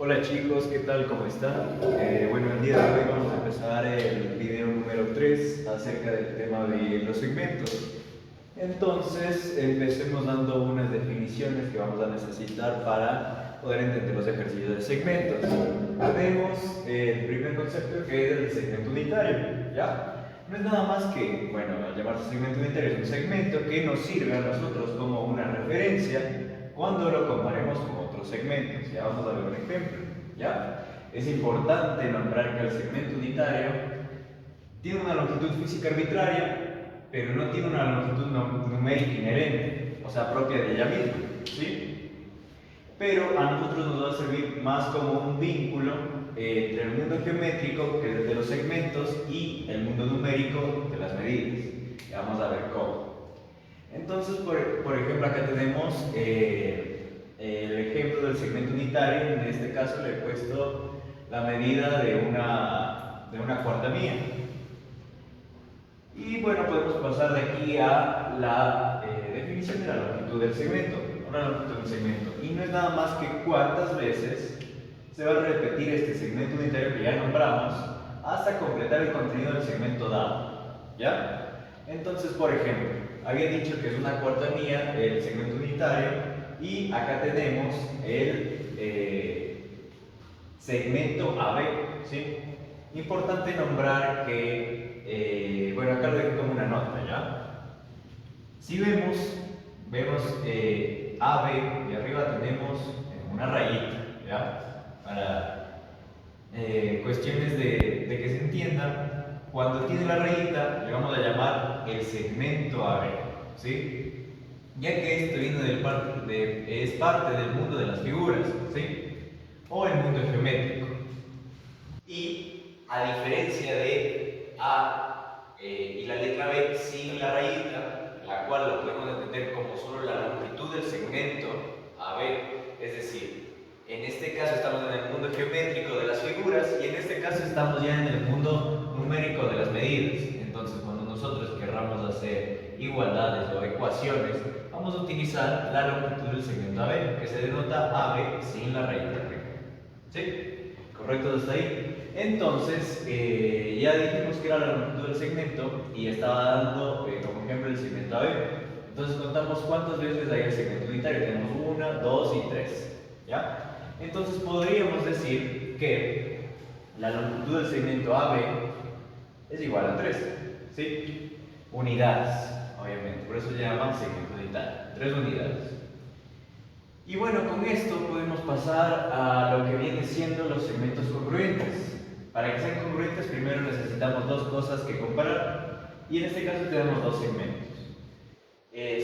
Hola chicos, ¿qué tal? ¿Cómo están? Bueno, el día de hoy vamos a empezar el video número 3 acerca del tema de los segmentos. Entonces, empecemos dando unas definiciones que vamos a necesitar para poder entender los ejercicios de segmentos. Tenemos el primer concepto que es el segmento unitario, ¿ya? No es nada más que, bueno, al llamarse segmento unitario es un segmento que nos sirve a nosotros como una referencia cuando lo comparemos con otros segmentos. Ya vamos a ver un ejemplo, ¿ya? Es importante nombrar que el segmento unitario tiene una longitud física arbitraria, pero no tiene una longitud numérica inherente, o sea, propia de ella misma, ¿sí? Pero a nosotros nos va a servir más como un vínculo entre el mundo geométrico, que es el de los segmentos, y el mundo numérico de las medidas. Ya vamos a ver cómo. Entonces, por ejemplo, acá tenemos el ejemplo del segmento unitario. En este caso le he puesto la medida de una cuarta mía. Y bueno, podemos pasar de aquí a la definición de la longitud del segmento. Una longitud del segmento. Y no es nada más que cuántas veces se va a repetir este segmento unitario que ya nombramos hasta completar el contenido del segmento dado. ¿Ya? Entonces, por ejemplo, había dicho que es una cuarta mía el segmento unitario y acá tenemos el segmento AB, ¿sí? Importante nombrar que, bueno, acá lo dejo como una nota, ¿ya? Si vemos AB y arriba tenemos una rayita, ¿ya? Para cuestiones de que se entienda, cuando tiene la rayita le vamos a llamar el segmento AB, ¿sí? Ya que esto viene es parte del mundo de las figuras, ¿sí? O el mundo geométrico. Y a diferencia de A y la letra B sin la rayita, la cual lo podemos entender como solo la longitud del segmento AB, es decir, en este caso estamos en el mundo geométrico de las figuras y en este caso estamos ya en el mundo numérico de las medidas. Entonces, cuando nosotros querramos hacer igualdades o ecuaciones, vamos a utilizar la longitud del segmento AB, que se denota AB sin la rayita arriba. ¿Sí? ¿Correcto hasta ahí? Entonces, ya dijimos que era la longitud del segmento y estaba dando como ejemplo el segmento AB. Entonces contamos cuántas veces hay el segmento unitario. Tenemos 1, 2 y 3. ¿Ya? Entonces podríamos decir que la longitud del segmento AB es igual a 3. ¿Sí? Unidades, obviamente. Por eso se llama segmento unitario. 3 unidades. Y bueno, con esto podemos pasar a lo que viene siendo los segmentos congruentes. Para que sean congruentes, primero necesitamos dos cosas que comparar. Y en este caso tenemos dos segmentos.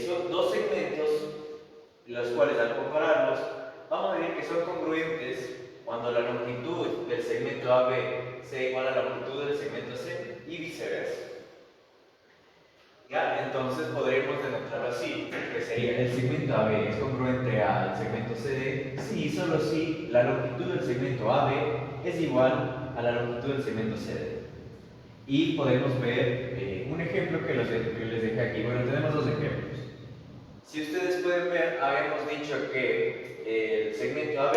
Son dos segmentos, los cuales al compararlos, vamos a decir que son congruentes cuando la longitud del segmento AB sea igual a la longitud del segmento C y viceversa. ¿Ya? Entonces podremos demostrarlo así, que sería el segmento AB es congruente al segmento CD si y solo si la longitud del segmento AB es igual a la longitud del segmento CD. Y podemos ver un ejemplo que les dejé aquí. Bueno, tenemos dos ejemplos. Si ustedes pueden ver, habíamos dicho que el segmento AB,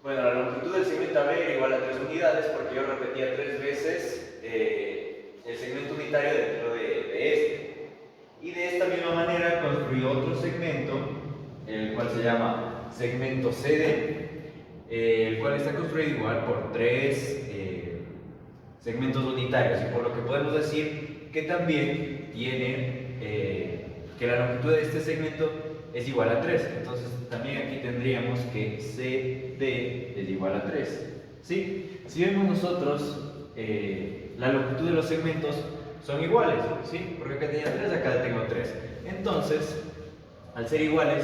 bueno, la longitud del segmento AB era igual a 3 unidades porque yo repetía 3 veces el segmento unitario dentro de este. Y de esta misma manera construí otro segmento, el cual se llama segmento CD, el cual está construido igual por 3 segmentos unitarios, y por lo que podemos decir que también tiene que la longitud de este segmento es igual a 3. Entonces también aquí tendríamos que CD es igual a 3. ¿Sí? Si vemos nosotros la longitud de los segmentos son iguales, ¿sí? Porque acá tenía 3, acá tengo 3. Entonces, al ser iguales,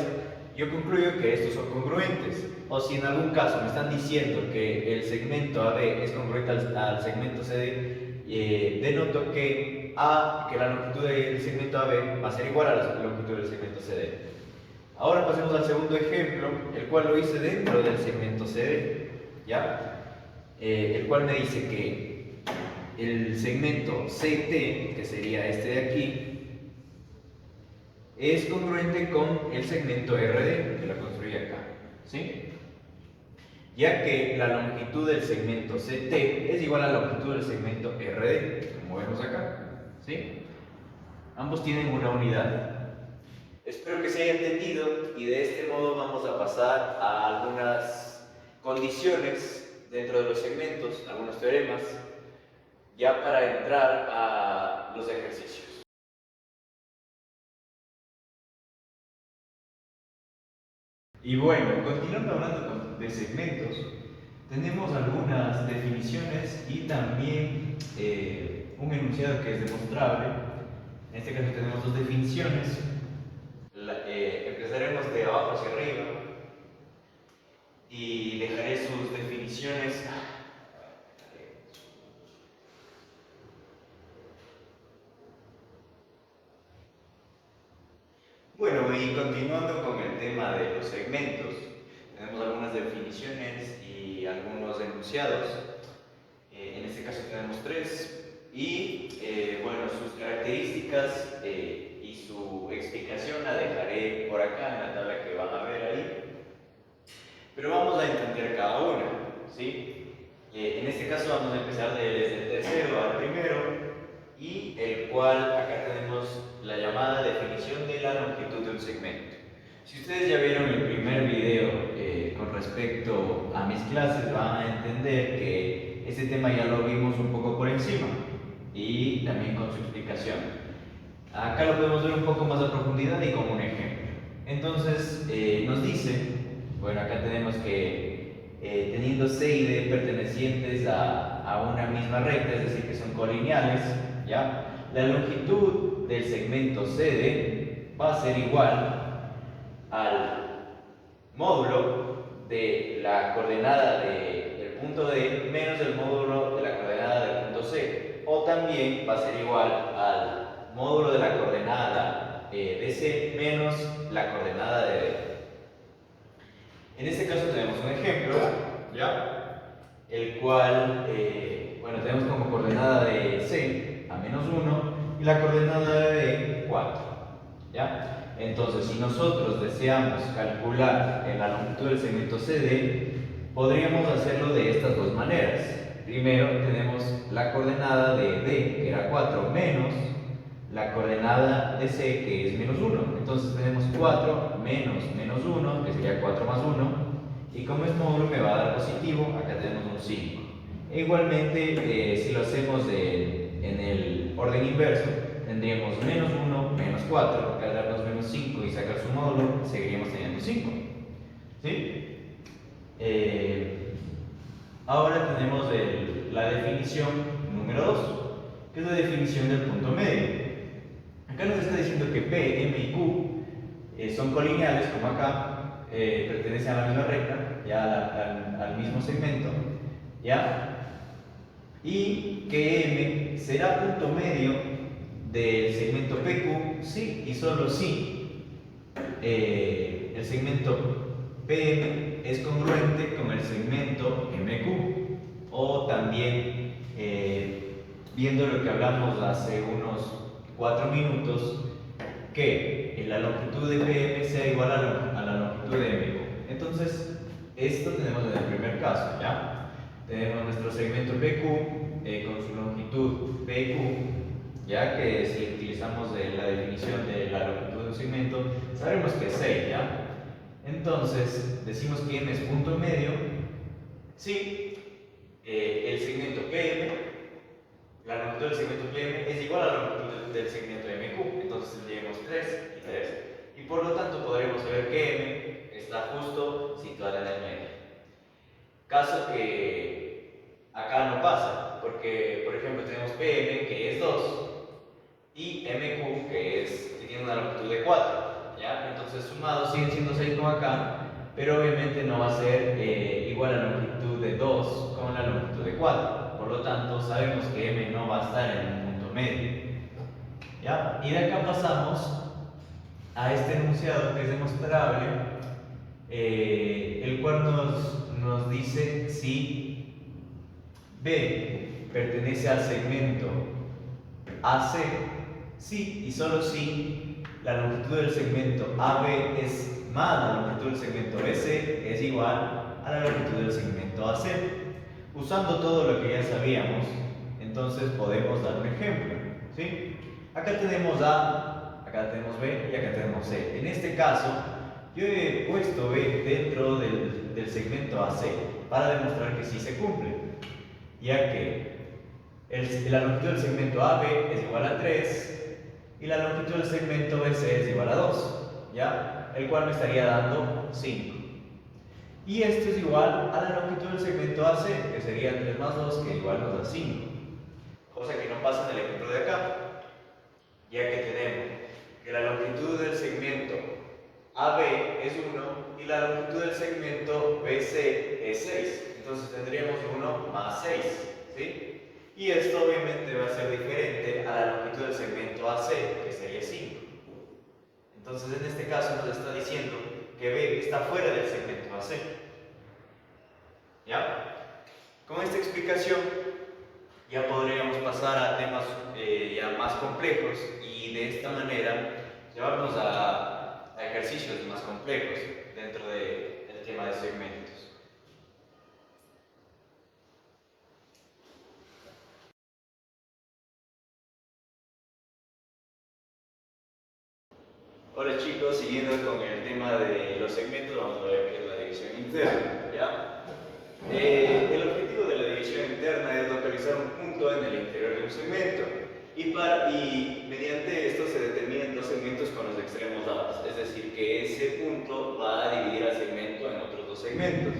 yo concluyo que estos son congruentes. O si en algún caso me están diciendo que el segmento AB es congruente al segmento CD, denoto que la longitud del segmento AB va a ser igual a la longitud del segmento CD. Ahora pasemos al segundo ejemplo, el cual lo hice dentro del segmento CD, ¿ya? El cual me dice que el segmento CT, que sería este de aquí, es congruente con el segmento RD, que lo construí acá, ¿sí? ya que la longitud del segmento CT es igual a la longitud del segmento RD, como vemos acá, ¿sí? Ambos tienen una unidad. Espero que se haya entendido y de este modo vamos a pasar a algunas condiciones dentro de los segmentos, algunos teoremas, ya para entrar a los ejercicios. Y bueno, continuando hablando de segmentos, tenemos algunas definiciones y también un enunciado que es demostrable. En este caso tenemos dos definiciones. Empezaremos de abajo hacia arriba y dejaré sus definiciones. Bueno, y continuando con el tema de los segmentos, tenemos algunas definiciones y algunos enunciados. En este caso tenemos tres. Y bueno, sus características y su explicación la dejaré por acá en la tabla que van a ver ahí. Pero vamos a entender cada una, ¿sí? En este caso vamos a empezar desde el tercero al primero, y el cual acá tenemos la llamada definición de la longitud de un segmento. Si ustedes ya vieron el primer video con respecto a mis clases, van a entender que este tema ya lo vimos un poco por encima y también con su explicación. Acá lo podemos ver un poco más a profundidad y con un ejemplo. Entonces nos dice, bueno, acá tenemos que teniendo C y D pertenecientes a una misma recta, es decir, que son colineales, ¿ya? La longitud del segmento CD va a ser igual al módulo de la coordenada del punto D menos el módulo de la coordenada del punto C, o también va a ser igual al módulo de la coordenada de C menos la coordenada de D. En este caso tenemos un ejemplo, ¿ya? El cual, bueno, tenemos como coordenada de C a menos 1 y la coordenada de 4, ¿ya? Entonces, si nosotros deseamos calcular la longitud del segmento CD, podríamos hacerlo de estas dos maneras. Primero tenemos la coordenada de D, que era 4, menos la coordenada de C, que es menos 1. Entonces tenemos 4 menos menos 1, que sería 4 más 1, y como es módulo me va a dar positivo, acá tenemos un 5. E igualmente, si lo hacemos en el orden inverso, tendríamos menos 1 menos 4, que al darnos menos 5 y sacar su módulo, seguiríamos teniendo 5. ¿Sí? Ahora tenemos la definición número 2, que es la definición del punto medio. Acá nos está diciendo que P, M y Q son colineales, como acá, pertenecen a la misma recta, ya al mismo segmento, ¿ya? Y que M será punto medio del segmento PQ si y solo si el segmento PM es congruente con el segmento MQ, o también viendo lo que hablamos hace unos 4 minutos, que la longitud de PM sea igual a la longitud de MQ. Entonces, esto tenemos en el primer caso, ¿ya? Tenemos nuestro segmento PQ con su longitud PQ, ya que si utilizamos la definición de la longitud de un segmento, sabemos que es 6, ¿ya? Entonces, decimos que M es punto medio si el segmento PM, la longitud del segmento PM es igual a la longitud del segmento MQ, entonces tendríamos 3 y 3. Y por lo tanto podremos saber que M está justo situada en el medio. Caso que acá no pasa, porque por ejemplo tenemos PM que es 2 y MQ que tiene una longitud de 4, ¿ya? Entonces sumados siguen siendo 6 como acá, pero obviamente no va a ser igual a la longitud de 2 con la longitud de 4. Por lo tanto, sabemos que M no va a estar en un punto medio, ¿ya? Y de acá pasamos a este enunciado que es demostrable, el cual nos dice si B pertenece al segmento AC, si y solo si la longitud del segmento AB es más la longitud del segmento BC es igual a la longitud del segmento AC. Usando todo lo que ya sabíamos, entonces podemos dar un ejemplo, ¿sí? Acá tenemos A, acá tenemos B y acá tenemos C. En este caso, yo he puesto B dentro del segmento AC para demostrar que sí se cumple, ya que la longitud del segmento AB es igual a 3 y la longitud del segmento BC es igual a 2, ¿ya? El cual me estaría dando 5. Y esto es igual a la longitud del segmento AC, que sería 3 más 2, que igual nos da 5. Cosa que no pasa en el ejemplo de acá, ya que tenemos que la longitud del segmento AB es 1 y la longitud del segmento BC es 6. Entonces tendríamos 1 más 6, ¿sí? Y esto obviamente va a ser diferente a la longitud del segmento AC, que sería 5. Entonces en este caso nos está diciendo que B está fuera del segmento AC. ¿Ya? Con esta explicación ya podríamos pasar a temas ya más complejos y de esta manera llevarnos a ejercicios más complejos dentro del tema de segmentos. Hola chicos, siguiendo con el tema de los segmentos, vamos a ver qué es la división interna, ¿ya? El objetivo de la división interna es localizar un punto en el interior de un segmento y mediante esto se determinan dos segmentos con los extremos dados, es decir, que ese punto va a dividir al segmento en otros dos segmentos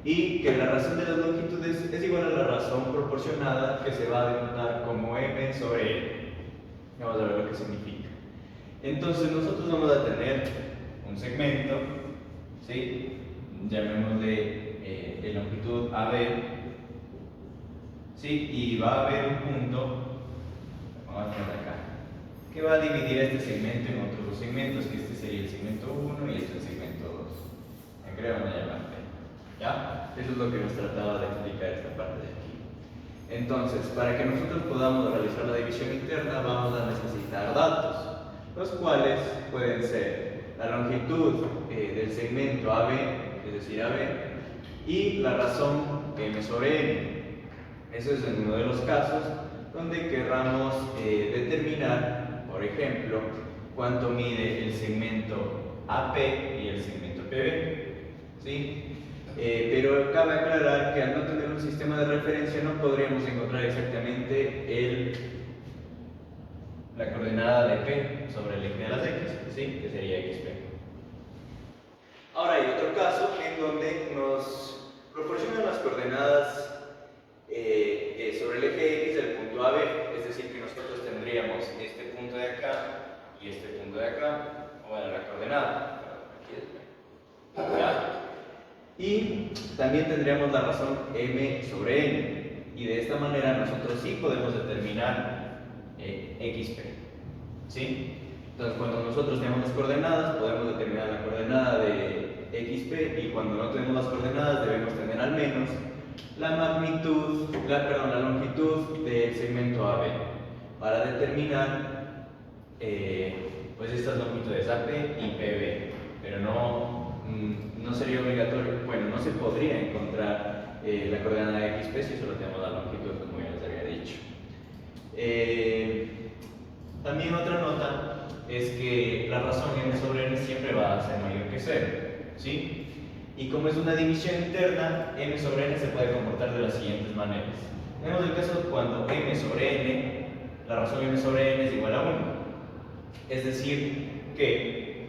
y que la razón de las longitudes es igual a la razón proporcionada que se va a denotar como m sobre n. Vamos a ver lo que significa. Entonces nosotros vamos a tener un segmento, ¿sí? Llamémosle de longitud AB, ¿sí? Y va a haber un punto, vamos a poner acá, que va a dividir este segmento en otros dos segmentos, que este sería el segmento 1 y este el segmento 2. Creo que vamos a llamarle, ¿ya? Eso es lo que nos trataba de explicar esta parte de aquí. Entonces, para que nosotros podamos realizar la división interna, vamos a necesitar datos, los cuales pueden ser la longitud del segmento AB, es decir, AB, y la razón m sobre n. Eso es en uno de los casos donde querramos determinar, por ejemplo, cuánto mide el segmento AP y el segmento PB, ¿sí? Pero cabe aclarar que al no tener un sistema de referencia no podríamos encontrar exactamente la coordenada de P sobre el eje de las X, ¿sí? Que sería XP. Ahora hay otro caso en donde nos proporcionan las coordenadas sobre el eje X del punto AB, es decir, que nosotros tendríamos este punto de acá y este punto de acá, o bueno, la coordenada, aquí es B, ¿ya? Y también tendríamos la razón m sobre n, y de esta manera nosotros sí podemos determinar XP, ¿sí? Entonces cuando nosotros tenemos las coordenadas podemos determinar la coordenada de XP, y cuando no tenemos las coordenadas debemos tener al menos la la longitud del segmento AB para determinar pues estas longitudes AP y PB, pero no sería obligatorio, bueno, no se podría encontrar la coordenada de XP si solo tenemos la longitud, como ya les había dicho. También otra nota es que la razón m sobre n siempre va a ser mayor que 0, ¿sí? Y como es una división interna, m sobre n se puede comportar de las siguientes maneras. Tenemos el caso cuando m sobre n, la razón m sobre n es igual a 1. Es decir, que,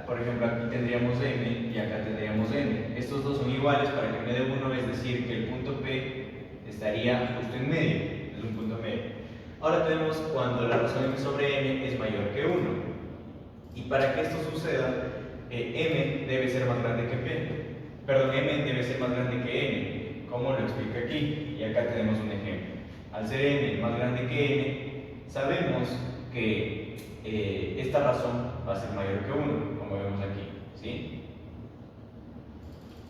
por ejemplo, aquí tendríamos m y acá tendríamos n. Estos dos son iguales para que me dé 1, es decir, que el punto P estaría justo en medio, es un punto medio. Ahora tenemos cuando la razón m sobre n es mayor que 1. Y para que esto suceda, m debe ser más grande que p. Perdón, m debe ser más grande que n, como lo explico aquí. Y acá tenemos un ejemplo. Al ser m más grande que n, sabemos que esta razón va a ser mayor que 1, como vemos aquí, ¿sí?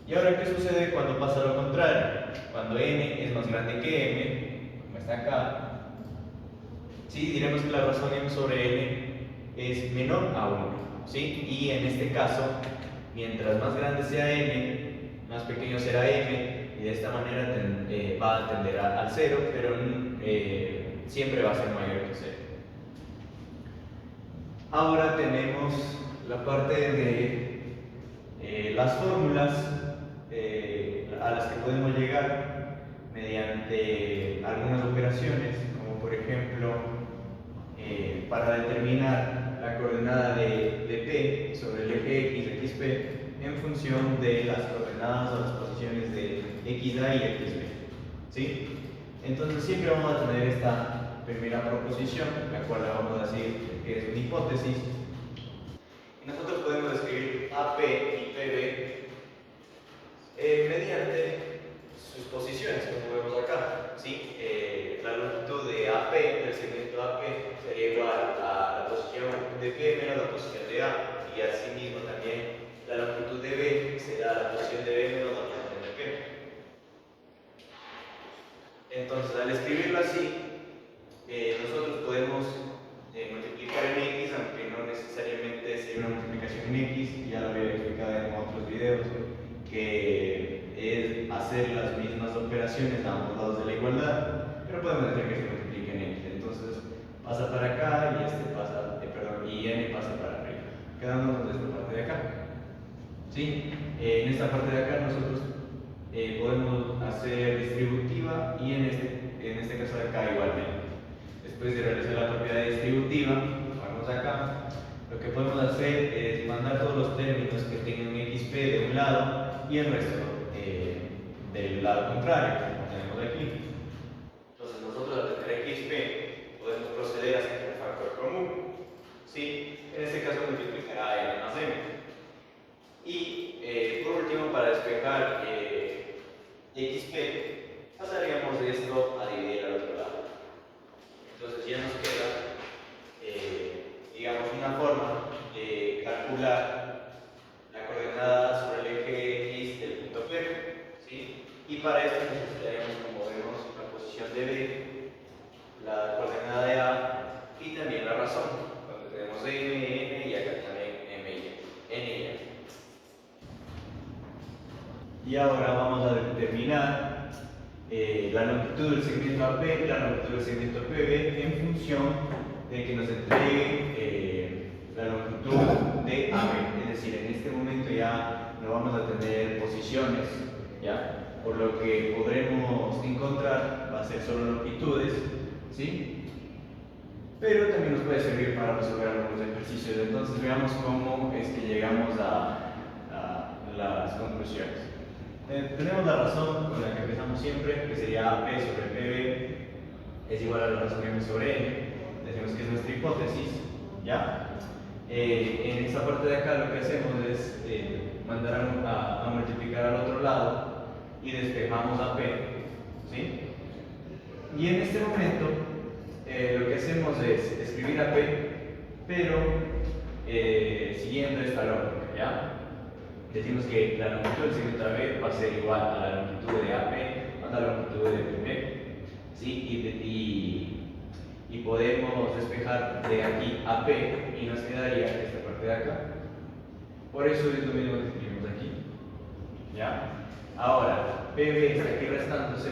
Y ahora, ¿qué sucede cuando pasa lo contrario? Cuando n es más grande que m, como está acá, ¿sí? Diremos que la razón m sobre n es menor a 1, ¿sí? Y en este caso, mientras más grande sea n, más pequeño será m, y de esta manera va a tender al 0, pero siempre va a ser mayor que 0. Ahora tenemos la parte de las fórmulas a las que podemos llegar mediante algunas operaciones, como por ejemplo para determinar la coordenada de P sobre el eje x, xp, en función de las coordenadas o las posiciones de xa y xb. ¿Sí? Entonces siempre vamos a tener esta primera proposición, la cual la vamos a decir que es una hipótesis. Y nosotros podemos escribir AP y PB mediante sus posiciones, como vemos acá. ¿Sí? La longitud de AP, del segmento AP, sería igual a la posición de P menos la posición de A, y asimismo también la longitud de B será la posición de B menos la posición de P. Entonces, al escribirlo así, nosotros podemos multiplicar en X, aunque no necesariamente sería una multiplicación en X, ya lo había explicado en otros videos, que es hacer las mismas operaciones a ambos lados de la igualdad, pero podemos decir que se multiplique en X. Entonces pasa para acá y y n pasa para arriba, quedándonos de esta parte de acá. ¿Sí? En esta parte de acá nosotros podemos hacer distributiva y en este caso de acá igualmente. Después de realizar la propiedad distributiva, vamos acá, lo que podemos hacer es mandar todos los términos que tengan xp de un lado y el resto del lado contrario, como tenemos aquí. Entonces nosotros al tener xp podemos proceder a sacar el factor común. ¿Sí? En este caso multiplicará n más m. Y por último, para despejar xp, pasaríamos de esto a dividir al otro lado. Entonces ya nos queda, digamos, una forma de calcular la coordenada sobre el eje x del punto P, ¿sí? Y para esto necesitaremos, como vemos, la posición de B, la coordenada de A y también la razón, donde tenemos m, n y acá también m y n y a. Y ahora vamos a determinar la longitud del segmento AP y la longitud del segmento PB en función de que nos entregue la longitud de AB. Es decir, en este momento ya no vamos a tener posiciones, ¿ya? Por lo que podremos encontrar va a ser solo longitudes, ¿sí? Pero también nos puede servir para resolver algunos ejercicios. Entonces veamos cómo es que llegamos a las conclusiones. Tenemos la razón con la que empezamos siempre, que sería AP sobre PB es igual a la razón M sobre N. Decimos que es nuestra hipótesis, ¿ya? En esta parte de acá lo que hacemos es mandar a multiplicar al otro lado y despejamos a P, ¿sí? Y en este momento lo que hacemos es escribir a P, pero siguiendo esta lógica, ¿ya? Decimos que la longitud del segmento AB va a ser igual a la longitud de AP más la longitud de PP, ¿sí? Y podemos despejar de aquí a P y nos quedaría esta parte de acá. Por eso es lo mismo que escribimos aquí, ¿ya? Ahora, PB está aquí restándose,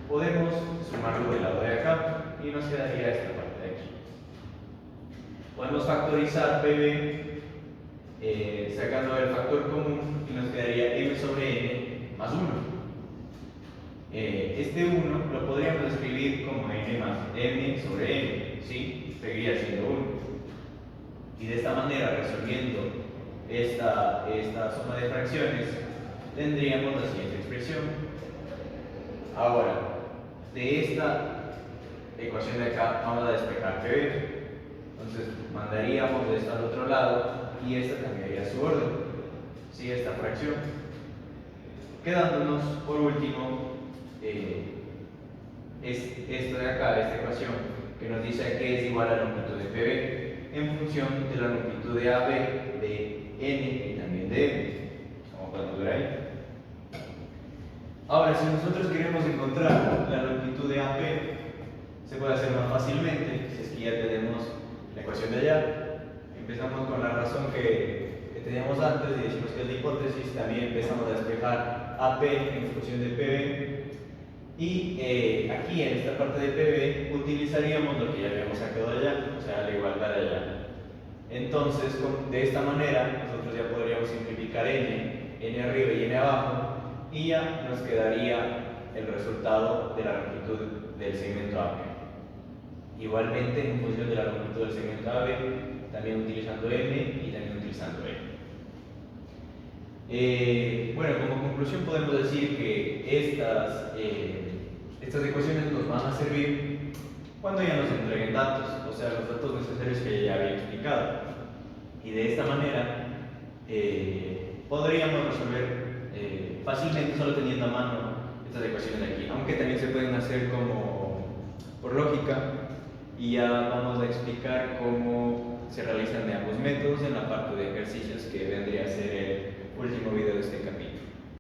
podemos sumarlo del lado de acá y nos quedaría esta parte de aquí. Podemos factorizar PB sacando el factor común y nos quedaría m sobre n más 1. Este 1 lo podríamos escribir como n más m sobre n, ¿sí? Seguiría siendo 1. Y de esta manera, resolviendo esta suma de fracciones, tendríamos la siguiente expresión. Ahora, de esta ecuación de acá vamos a despejar PB. Entonces mandaríamos esta al otro lado y esta cambiaría su orden, ¿sí? Esta fracción, quedándonos por último esto de acá, esta ecuación que nos dice que es igual a la longitud de PB en función de la longitud de AB, de N y también de M, como podemos ver ahí. Ahora, si nosotros queremos encontrar la longitud de AP, se puede hacer más fácilmente si es que ya tenemos la ecuación de allá. empezamos con la razón que teníamos antes y decimos que es la hipótesis, también empezamos a despejar AP en función de PB. Y aquí en esta parte de PB utilizaríamos lo que ya habíamos sacado allá, o sea, la igualdad de allá. Entonces, de esta manera, nosotros ya podríamos simplificar n arriba y n abajo, y ya nos quedaría el resultado de la longitud del segmento AB. Igualmente, en función de la longitud del segmento AB, también utilizando m y también utilizando n. Bueno, como conclusión podemos decir que estas ecuaciones nos van a servir cuando ya nos entreguen datos, o sea, los datos necesarios que ya había explicado. Y de esta manera podríamos resolver fácilmente solo teniendo a mano estas ecuaciones de aquí, aunque también se pueden hacer como por lógica, y ya vamos a explicar cómo se realizan de ambos métodos en la parte de ejercicios que vendría a ser el último video de este capítulo.